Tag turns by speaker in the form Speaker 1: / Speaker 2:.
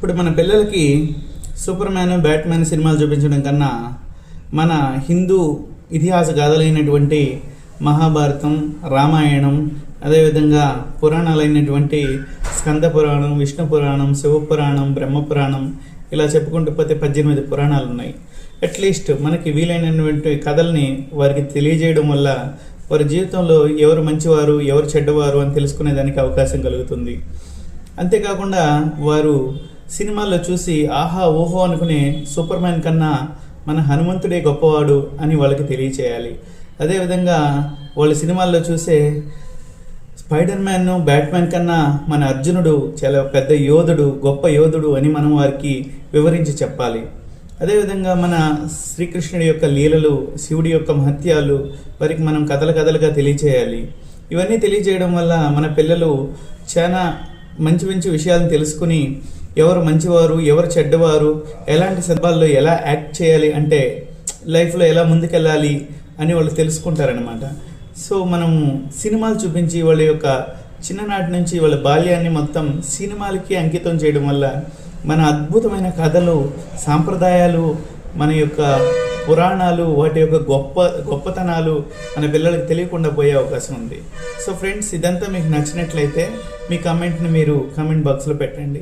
Speaker 1: ఇప్పుడు మన పిల్లలకి సూపర్ మ్యాన్, బ్యాట్మ్యాన్ సినిమాలు చూపించడం కన్నా మన హిందూ ఇతిహాస గాథలైనటువంటి మహాభారతం, రామాయణం, అదేవిధంగా పురాణాలైనటువంటి స్కంద పురాణం, విష్ణు పురాణం, శివపురాణం, బ్రహ్మపురాణం, ఇలా చెప్పుకుంటూ పోతే 18 పురాణాలు ఉన్నాయి. అట్లీస్ట్ మనకి వీలైనటువంటి కథల్ని వారికి తెలియజేయడం వల్ల వారి జీవితంలో ఎవరు మంచివారు, ఎవరు చెడ్డవారు అని తెలుసుకునేదానికి అవకాశం కలుగుతుంది. అంతేకాకుండా వారు సినిమాల్లో చూసి ఆహా ఓహో అనుకునే సూపర్ మ్యాన్ కన్నా మన హనుమంతుడే గొప్పవాడు అని వాళ్ళకి తెలియచేయాలి. అదేవిధంగా వాళ్ళ సినిమాల్లో చూసే స్పైడర్ మ్యాన్, బ్యాట్మ్యాన్ కన్నా మన అర్జునుడు చాలా పెద్ద యోధుడు, గొప్ప యోధుడు అని మనం వారికి వివరించి చెప్పాలి. అదేవిధంగా మన శ్రీకృష్ణుడి యొక్క లీలలు, శివుడి యొక్క మహత్యాలు వారికి మనం కథలుగా తెలియచేయాలి. ఇవన్నీ తెలియజేయడం వల్ల మన పిల్లలు చాలా మంచి మంచి విషయాలను తెలుసుకుని ఎవరు మంచివారు, ఎవరు చెడ్డవారు, ఎలాంటి సందర్భాల్లో ఎలా యాక్ట్ చేయాలి, అంటే లైఫ్లో ఎలా ముందుకెళ్ళాలి అని వాళ్ళు తెలుసుకుంటారనమాట. సో మనం సినిమాలు చూపించి వాళ్ళ యొక్క చిన్ననాటి నుంచి వాళ్ళ బాల్యాన్ని మొత్తం సినిమాలకి అంకితం చేయడం వల్ల మన అద్భుతమైన కథలు, సాంప్రదాయాలు, మన యొక్క పురాణాలు, వాటి యొక్క గొప్పతనాలు మన పిల్లలకు తెలియకుండా పోయే అవకాశం ఉంది. సో ఫ్రెండ్స్, ఇదంతా మీకు నచ్చినట్లయితే మీ కామెంట్ని మీరు కామెంట్ బాక్స్లో పెట్టండి.